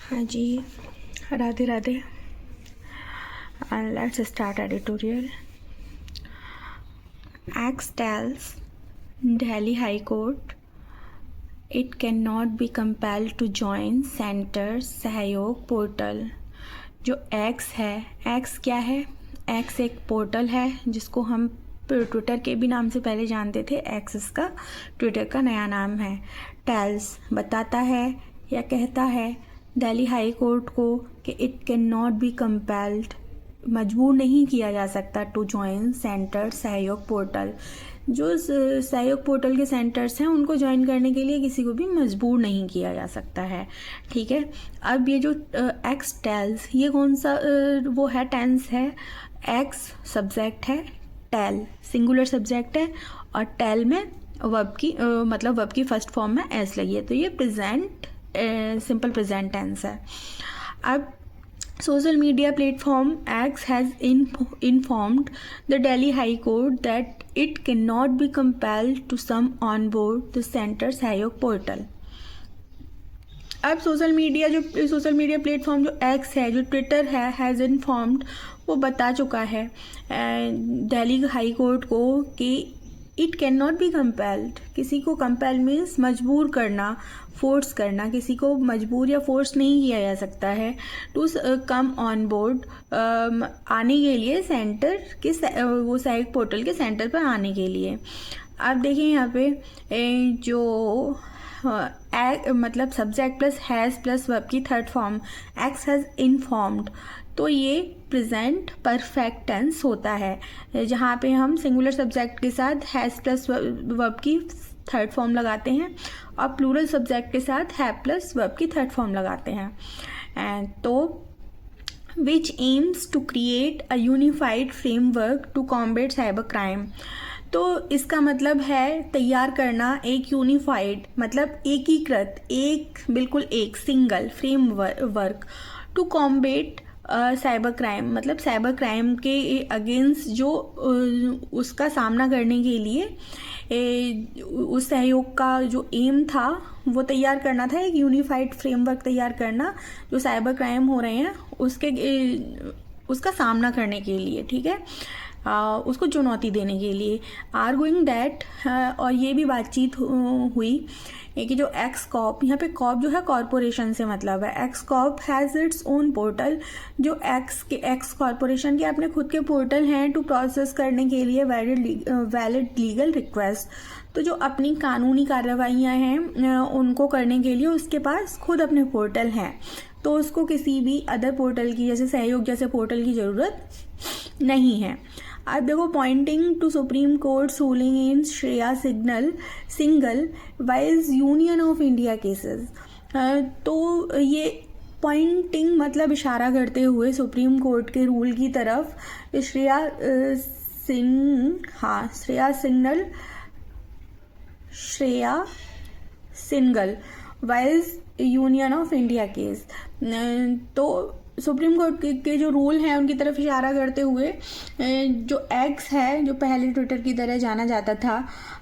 हाँ जी, Radhe Radhe. Let's start editorial. X tells Delhi High Court it cannot be compelled to join Center सहयोग portal. जो X है, X क्या है? X एक पोर्टल है जिसको हम ट्विटर के भी नाम से पहले जानते थे। X इसका ट्विटर का नया नाम है। टेल्स बताता है या कहता है दिल्ली हाई कोर्ट को कि it can not be compelled, मजबूर नहीं किया जा सकता टू ज्वाइन सेंटर सहयोग पोर्टल। जो सहयोग पोर्टल के सेंटर्स हैं उनको ज्वाइन करने के लिए किसी को भी मजबूर नहीं किया जा सकता है। ठीक है, अब ये जो एक्स टेल्स, ये कौन सा वो है? टेंस है। एक्स सब्जेक्ट है, टेल सिंगुलर सब्जेक्ट है और टेल में वर्ब की मतलब वर्ब की फर्स्ट फॉर्म में एस लगी है, तो ये प्रेजेंट सिंपल प्रेजेंट टेंस है। अब social media platform X has informed the Delhi High Court that it cannot be compelled to some on board the center सहयोग पोर्टल। अब सोशल मीडिया प्लेटफॉर्म जो X है, जो ट्विटर है, has informed, वो बता चुका है दिल्ली हाई कोर्ट को कि it can not be compelled. किसी को कंपेल मीन्स मजबूर करना, फोर्स करना। किसी को मजबूर या फोर्स नहीं किया जा सकता है टू कम ऑन बोर्ड, आने के लिए सेंटर के वो सहयोग पोर्टल के सेंटर पर आने के लिए। आप देखिए यहाँ पे जो मतलब subject plus has plus verb की third form X has informed, तो ये प्रेजेंट परफेक्ट टेंस होता है, जहाँ पे हम सिंगुलर सब्जेक्ट के साथ हैज़ प्लस वर्ब की थर्ड फॉर्म लगाते हैं और प्लूरल सब्जेक्ट के साथ हैव प्लस वर्ब की थर्ड फॉर्म लगाते हैं। एंड तो which aims to create a unified framework to combat cyber crime. तो इसका मतलब है तैयार करना एक यूनिफाइड, मतलब एकीकृत, एक बिल्कुल एक single framework to combat cyber crime, मतलब साइबर क्राइम के अगेंस्ट जो उसका सामना करने के लिए उस सहयोग का जो एम था वो तैयार करना था, एक यूनिफाइड फ्रेमवर्क तैयार करना जो साइबर क्राइम हो रहे हैं उसका सामना करने के लिए। ठीक है, उसको चुनौती देने के लिए। आर्गुइंग दैट, और ये भी बातचीत हुई कि जो एक्स कॉप, यहाँ पे कॉप जो है कॉरपोरेशन से मतलब है, X Corp has its own portal. जो एक्स कॉरपोरेशन के अपने खुद के पोर्टल हैं टू प्रोसेस करने के लिए वैलिड लीगल रिक्वेस्ट। तो जो अपनी कानूनी कार्रवाइयाँ हैं उनको करने के लिए उसके पास खुद अपने पोर्टल हैं, तो उसको किसी भी अदर पोर्टल की, जैसे सहयोग जैसे पोर्टल की ज़रूरत नहीं है। अब देखो, pointing to Supreme Court ruling in Shreya Singhal vs Union of India cases. तो ये पॉइंटिंग मतलब इशारा करते हुए सुप्रीम कोर्ट के रूल की तरफ, Shreya Singhal vs Union of India case. तो सुप्रीम कोर्ट के जो रूल हैं उनकी तरफ इशारा करते हुए जो एक्स है, जो पहले ट्विटर की तरह जाना जाता था,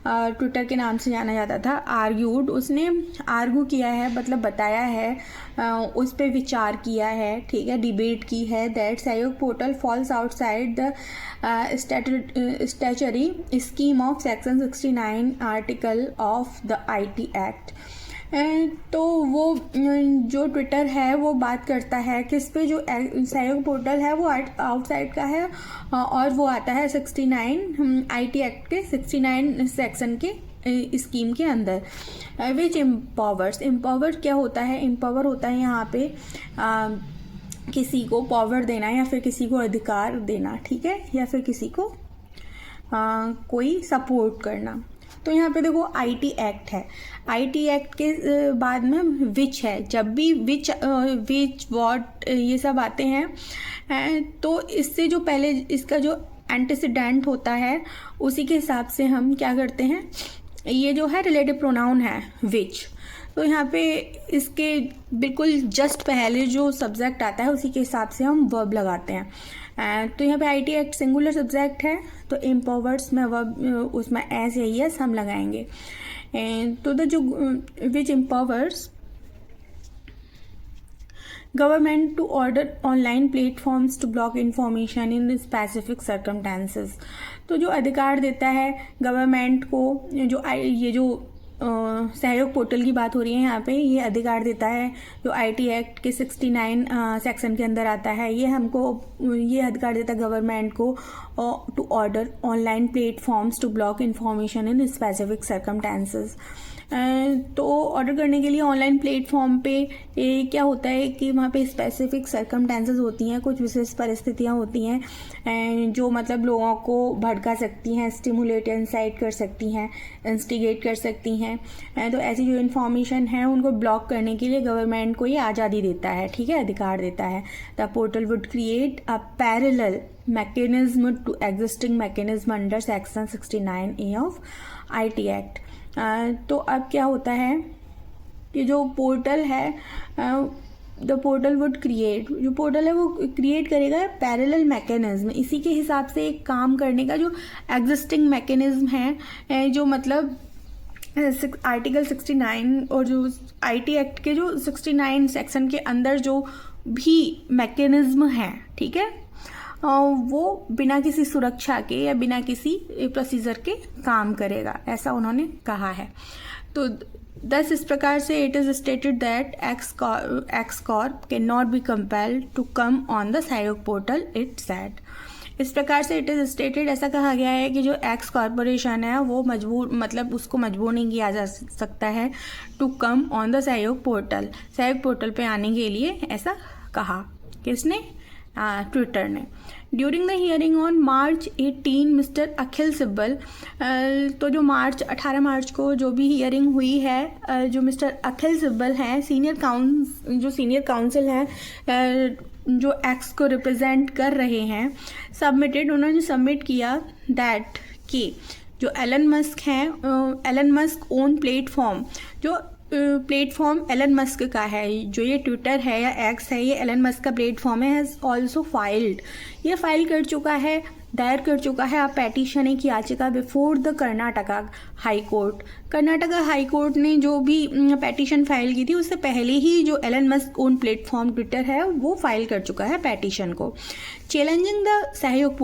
ट्विटर के नाम से जाना जाता था, आर्ग्यूड, उसने आर्ग्यू किया है, मतलब बताया है, उस पर विचार किया है, ठीक है, डिबेट की है that Sahyog portal falls outside the statutory scheme of section 69 article of the IT act. तो वो जो ट्विटर है वो बात करता है कि इस पे जो सहयोग पोर्टल है वो आउटसाइड का है और वो आता है 69 IT एक्ट के 69 सेक्शन के स्कीम के अंदर। विच एम्पावर क्या होता है? एम्पावर होता है यहाँ पे किसी को पावर देना या फिर किसी को अधिकार देना, ठीक है, या फिर किसी को कोई सपोर्ट करना। तो यहाँ पे देखो IT एक्ट है, IT एक्ट के बाद में विच है। जब भी विच वॉट ये सब आते हैं तो इससे जो पहले इसका जो एंटीसीडेंट होता है उसी के हिसाब से हम क्या करते हैं, ये जो है रिलेटिव प्रोनाउन है विच, तो यहाँ पे इसके बिल्कुल जस्ट पहले जो सब्जेक्ट आता है उसी के हिसाब से हम वर्ब लगाते हैं। तो यहाँ पे IT एक्ट सिंगुलर सब्जेक्ट है, तो एम्पावर्स में वर्ब उसमें एस या यस हम लगाएंगे। तो द जो which empowers government to order online platforms to block information in specific circumstances. तो जो अधिकार देता है गवर्नमेंट को, ये जो सहयोग पोर्टल की बात हो रही है यहाँ पे, ये अधिकार देता है जो आईटी एक्ट के 69 सेक्शन के अंदर आता है। ये अधिकार देता है गवर्नमेंट को to order online platforms to block information in specific circumstances. तो ऑर्डर करने के लिए ऑनलाइन प्लेटफॉर्म पे क्या होता है कि वहाँ पे स्पेसिफिक सर्कमस्टेंसेस होती हैं, कुछ विशेष परिस्थितियाँ होती हैं जो मतलब लोगों को भड़का सकती हैं, स्टिमुलेट इंसाइट कर सकती हैं, इंस्टिगेट कर सकती हैं। तो ऐसी जो इन्फॉर्मेशन है उनको ब्लॉक करने के लिए गवर्नमेंट को ये आज़ादी देता है, ठीक है, अधिकार देता है। The portal would create a parallel mechanism to existing mechanism under section 69A of IT Act। तो अब क्या होता है कि जो पोर्टल है, द पोर्टल वुड क्रिएट, जो पोर्टल है वो क्रिएट करेगा पैरेलल मैकेनिज्म, इसी के हिसाब से एक काम करने का जो एग्जिस्टिंग मैकेनिज्म है, जो मतलब आर्टिकल 69 और जो आईटी एक्ट के जो 69 सेक्शन के अंदर जो भी मैकेनिज्म है, ठीक है, वो बिना किसी सुरक्षा के या बिना किसी प्रोसीजर के काम करेगा, ऐसा उन्होंने कहा है। तो दस इस प्रकार से it is stated that X Corp can not be compelled to come on the Sahyog portal it said. इस प्रकार से इट इज़ स्टेटेड, ऐसा कहा गया है कि जो एक्स कॉरपोरेशन है वो उसको मजबूर नहीं किया जा सकता है to come on the Sahyog portal पे आने के लिए, ऐसा कहा। किसने? ट्विटर ने। During the hearing on March 18 mister Akhil Sibal, तो जो 18 मार्च को जो भी हियरिंग हुई है, जो मिस्टर अखिल सिब्बल हैं सीनियर काउंसिल है जो एक्स को रिप्रेजेंट कर रहे हैं, उन्होंने सबमिट किया दैट कि जो एलन मस्क ओन प्लेटफॉर्म, जो प्लेटफॉर्म एलन मस्क का है, जो ये ट्विटर है या एक्स है, ये एलन मस्क का प्लेटफॉर्म है, हैज़ ऑल्सो फाइल्ड, ये फाइल कर चुका है, दायर कर चुका है आप पेटिशन, एक याचिका before the Karnataka high court. Karnataka high court ने जो भी पेटिशन फाइल की थी उससे पहले ही जो Elon Musk own platform Twitter है वो फाइल कर चुका है पेटिशन को, चैलेंजिंग द सहयोग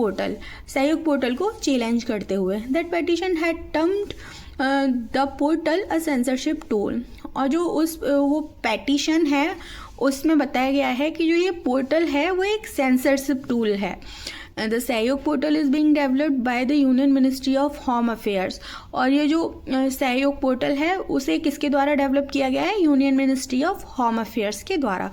पोर्टल को चैलेंज करते हुए। That petition had termed the portal a censorship tool, और जो वो पेटिशन है उसमें बताया गया है कि जो ये पोर्टल है वो एक सेंसरशिप टूल है। The Sahyog portal is being developed by the union ministry of home affairs, और ये जो सहयोग पोर्टल है उसे किसके द्वारा डेवलप किया गया है? Union ministry of home affairs के द्वारा,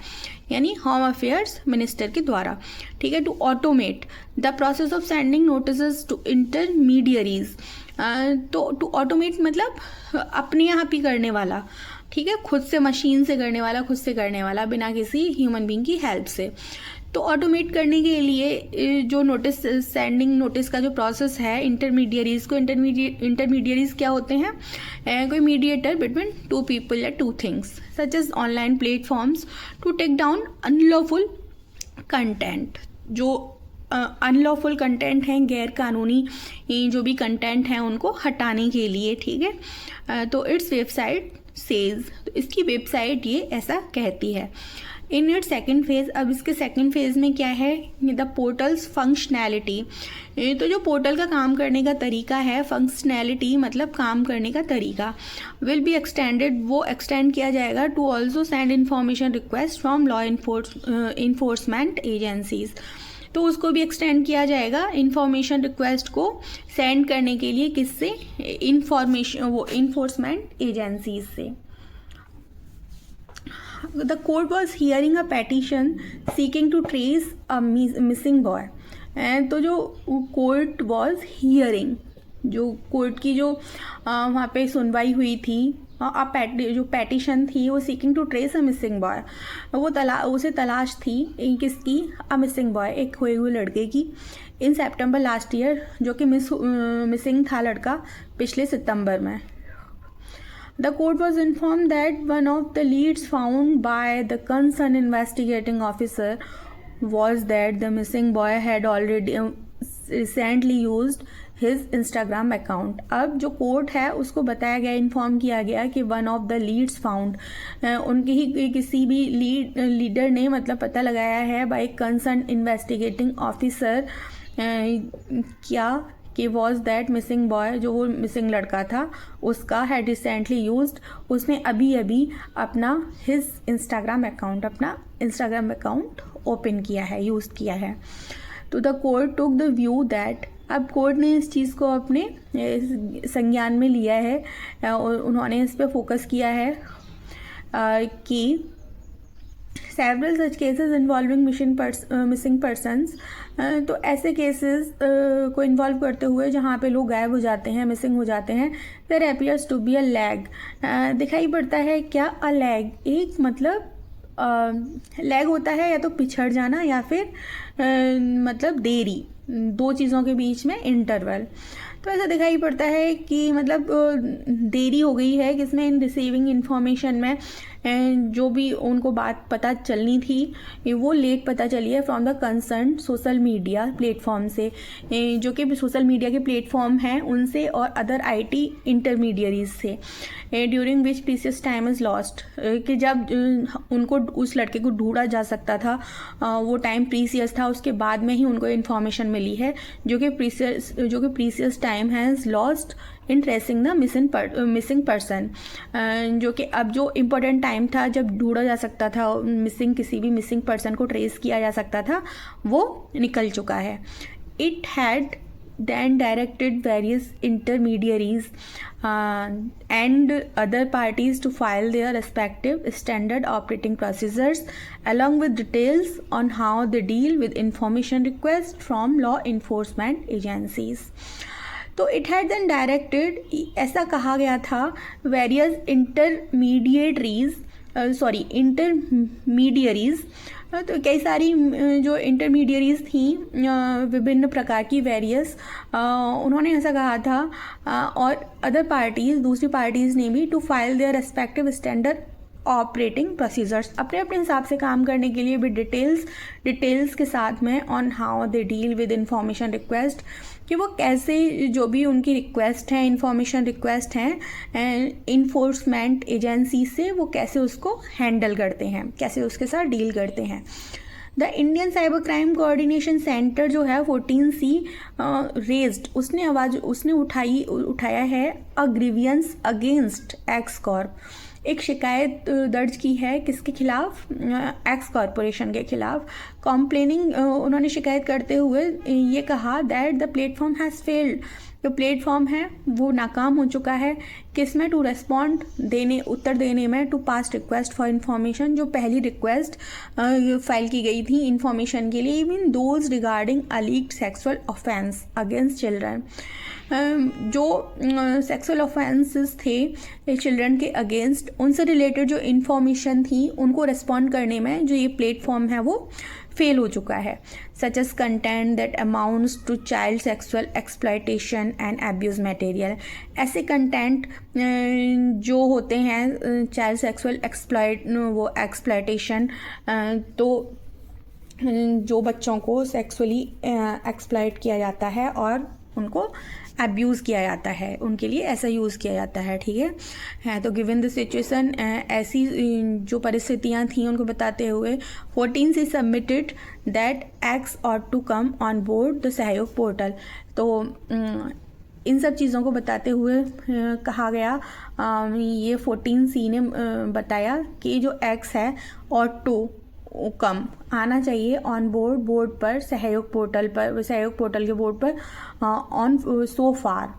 यानी होम अफेयर्स मिनिस्टर के द्वारा, ठीक है। To automate the process of sending notice to intermediaries, तो टू ऑटोमेट मतलब अपने यहाँ ही करने वाला, ठीक है, खुद से मशीन से करने वाला बिना किसी ह्यूमन बीइंग की हेल्प से। तो ऑटोमेट करने के लिए जो सेंडिंग नोटिस का जो प्रोसेस है इंटरमीडियरीज क्या होते हैं? कोई मीडिएटर बिटवीन टू पीपल या two things such as online platforms to take down unlawful content, जो अनलॉफुल कंटेंट हैं, गैर कानूनी जो भी कंटेंट हैं उनको हटाने के लिए, ठीक है। तो इट्स वेबसाइट सेज, तो इसकी वेबसाइट ये ऐसा कहती है। इन इट सेकेंड फेज, अब इसके सेकेंड फेज में क्या है? द पोर्टल्स फंक्शनैलिटी, तो जो पोर्टल का काम करने का तरीका है, फंक्शनैलिटी मतलब काम करने का तरीका, विल बी एक्सटेंडेड, वो एक्सटेंड किया जाएगा to also send information request from law enforcement agencies, तो उसको भी एक्सटेंड किया जाएगा इन्फॉर्मेशन रिक्वेस्ट को सेंड करने के लिए, किससे? इन्फोर्समेंट एजेंसीज से। The court was hearing a petition seeking to trace a missing boy, तो जो कोर्ट वॉज हियरिंग, जो कोर्ट की जो वहाँ पे सुनवाई हुई थी, जो पेटिशन थी वो seeking to trace a missing boy, वो उसे तलाश थी किसकी? अ मिसिंग बॉय, एक खोए हुए लड़के की। इन सितंबर लास्ट ईयर, जो कि मिसिंग था लड़का पिछले सितंबर में। The court was informed that one of the leads found by the concerned investigating officer was that the missing boy had already recently used his Instagram account. अब जो कोर्ट है उसको बताया गया, इन्फॉर्म किया गया कि one of the leads found, उनके ही किसी भी लीडर ने मतलब पता लगाया है बाय कंसर्न इन्वेस्टिगेटिंग ऑफिसर, क्या कि वॉज दैट मिसिंग बॉय, जो वो मिसिंग लड़का था उसका हैड रिसेंटली यूज्ड, उसने अभी अभी अपना हिज इंस्टाग्राम अकाउंट ओपन किया है, यूज़ किया है। तो the court took the view that, अब कोर्ट ने इस चीज़ को अपने संज्ञान में लिया है और उन्होंने इस पर फोकस किया है कि several such cases involving missing persons, तो ऐसे केसेस को इन्वॉल्व करते हुए जहाँ पे लोग गायब हो जाते हैं, मिसिंग हो जाते हैं, there appears to be a lag, दिखाई पड़ता है क्या, अ लैग, एक मतलब लैग होता है या तो पिछड़ जाना या फिर मतलब देरी, दो चीज़ों के बीच में इंटरवल। तो ऐसा दिखाई पड़ता है कि मतलब देरी हो गई है किसमें, इन रिसीविंग इन्फॉर्मेशन में, जो भी उनको बात पता चलनी थी वो लेट पता चली है from the concern social media platform से, जो कि सोशल मीडिया के प्लेटफॉर्म हैं उनसे और अदर आईटी इंटरमीडियरीज से, during which precious time is lost, कि जब उनको उस लड़के को ढूंढा जा सकता था वो टाइम प्रीसियस था, उसके बाद में ही उनको इन्फॉर्मेशन मिली है, जो कि precious time has lost in tracing the missing person, जो कि अब जो इम्पोर्टेंट टाइम था जब ढूंढा जा सकता था, किसी भी मिसिंग पर्सन को ट्रेस किया जा सकता था, वो निकल चुका है। It had then directed various intermediaries and other parties to file their respective standard operating procedures along with details on how they deal with information requests from law enforcement agencies. तो it had then directed, ऐसा कहा गया था, various intermediaries, तो कई सारी जो intermediaries थी विभिन्न प्रकार की वेरियस, उन्होंने ऐसा कहा था, और अदर पार्टीज़, दूसरी पार्टीज़ ने भी to file their respective standard operating procedures, अपने अपने हिसाब से काम करने के लिए भी डिटेल्स के साथ में on how they deal with information request, कि वो कैसे जो भी उनकी रिक्वेस्ट है, इंफॉर्मेशन रिक्वेस्ट हैं इन्फोर्समेंट एजेंसी से, वो कैसे उसको हैंडल करते हैं, कैसे उसके साथ डील करते हैं। The Indian cyber crime coordination centre जो है 14C रेज्ड, उसने उठाया है अ ग्रीवियंस अगेंस्ट एक्स कॉर्प, एक शिकायत दर्ज की है किसके खिलाफ, एक्स कॉरपोरेशन के खिलाफ। कॉम्प्लेनिंग, उन्होंने शिकायत करते हुए ये कहा that the platform has failed, जो प्लेटफॉर्म है वो नाकाम हो चुका है किसमें, टू रेस्पॉन्ड, उत्तर देने में, to past request for information, जो पहली रिक्वेस्ट फाइल की गई थी इन्फॉर्मेशन के लिए, even those regarding alleged sexual offence against children, जो सेक्सुअल ऑफेंसेस थे चिल्ड्रन के अगेंस्ट, उनसे रिलेटेड जो इन्फॉर्मेशन थी उनको रिस्पॉन्ड करने में जो ये प्लेटफॉर्म है वो फेल हो चुका है। Such as content that amounts to child sexual exploitation and abuse material, ऐसे कंटेंट जो होते हैं चाइल्ड सेक्सुअल एक्सप्लॉयटेशन, तो जो बच्चों को सेक्सुअली एक्सप्लॉयट किया जाता है और उनको अब्यूज़ किया जाता है, उनके लिए ऐसा यूज़ किया जाता है, ठीक है। तो गिवन द सिचुएशन, ऐसी जो परिस्थितियाँ थीं उनको बताते हुए 14C submitted that x are to come on board the Sahyog portal, तो इन सब चीज़ों को बताते हुए कहा गया, ये 14C ने बताया कि जो एक्स है और टू कम आना चाहिए ऑन बोर्ड पर, सहयोग पोर्टल के बोर्ड पर, ऑन सो फार,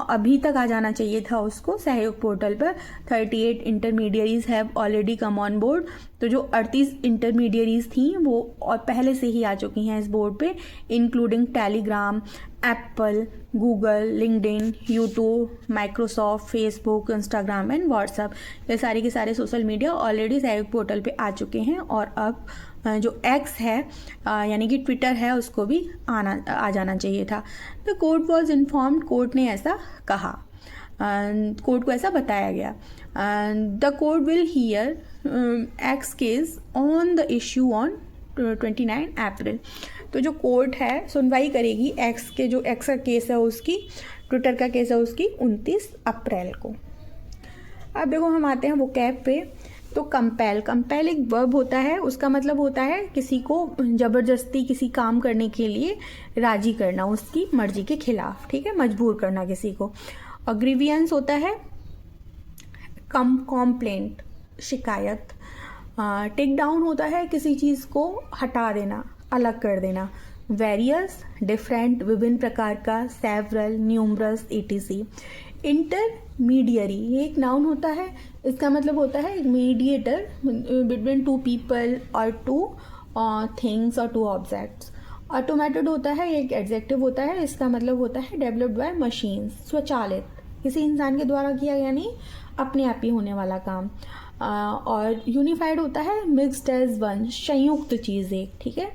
अभी तक आ जाना चाहिए था उसको सहयोग पोर्टल पर। 38 intermediaries have already come on board, तो जो 38 इंटरमीडियरीज थी वो और पहले से ही आ चुकी हैं इस बोर्ड पे, including Telegram, Apple, Google, LinkedIn, YouTube, Microsoft, Facebook, Instagram and WhatsApp, ये सारे के सारे सोशल मीडिया ऑलरेडी सहयोग पोर्टल पे आ चुके हैं, और अब जो एक्स है यानी कि ट्विटर है उसको भी आ जाना चाहिए था। The court was informed, court ने ऐसा कहा, कोर्ट को ऐसा बताया गया। The court will hear x case on the issue on 29 अप्रैल। तो जो कोर्ट है सुनवाई करेगी एक्स के, जो एक्स का केस है उसकी, ट्विटर का केस है उसकी 29 अप्रैल को। अब देखो हम आते हैं वोकैब पे। तो कंपेल एक वर्ब होता है, उसका मतलब होता है किसी को ज़बरदस्ती किसी काम करने के लिए राजी करना, उसकी मर्जी के खिलाफ, ठीक है, मजबूर करना किसी को। और ग्रीवियंस होता है कॉम्प्लेंट, शिकायत। टेक डाउन होता है किसी चीज़ को हटा देना, अलग कर देना। वेरियस डिफरेंट, विभिन्न प्रकार का, सेवरल, न्यूमरस, etc। इंटरमीडियरी ये एक नाउन होता है, इसका मतलब होता है मीडिएटर बिटवीन टू पीपल और टू थिंग्स और टू ऑब्जेक्ट्स। ऑटोमेटेड होता है, एक एडजेक्टिव होता है, इसका मतलब होता है डेवलप्ड बाय मशीन्स, स्वचालित, किसी इंसान के द्वारा किया गया नहीं, अपने आप ही होने वाला काम। और यूनिफाइड होता है मिक्स्ड एज वन, संयुक्त चीज़ एक, ठीक है।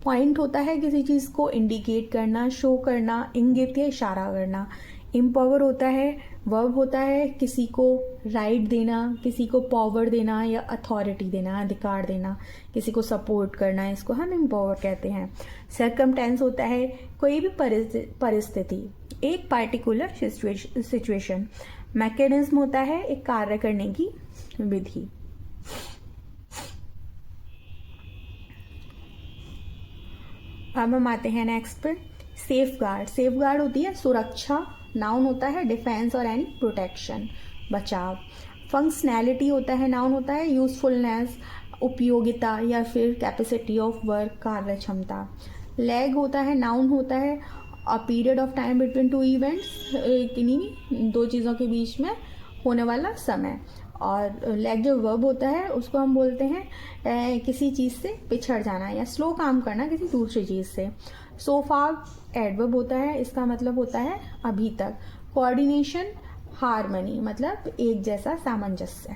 पॉइंट होता है किसी चीज़ को इंडिकेट करना, शो करना, इंगित या इशारा करना। एम्पावर होता है वर्ब होता है किसी को राइट देना, किसी को पावर देना या अथॉरिटी देना, अधिकार देना, किसी को सपोर्ट करना, इसको हम एम्पावर कहते हैं। सर्कमटेंस होता है कोई भी परिस्थिति, एक पार्टिकुलर सिचुएशन। मैकेनिज्म होता है एक कार्य करने की विधि। अब हम आते हैं नेक्स्ट पे, सेफगार्ड होती है सुरक्षा, नाउन होता है डिफेंस और एनी प्रोटेक्शन, बचाव। फंक्शनैलिटी होता है नाउन होता है यूजफुलनेस, उपयोगिता या फिर कैपेसिटी ऑफ वर्क, कार्य क्षमता। लैग होता है नाउन होता है a period of time between two events, किन्हीं दो चीज़ों के बीच में होने वाला समय। और लैग जो वर्ब होता है उसको हम बोलते हैं किसी चीज़ से पिछड़ जाना या स्लो काम करना किसी दूसरी चीज़ से। सो फार एडवर्ब होता है, इसका मतलब होता है अभी तक। कोऑर्डिनेशन, हार्मनी, मतलब एक जैसा सामंजस्य।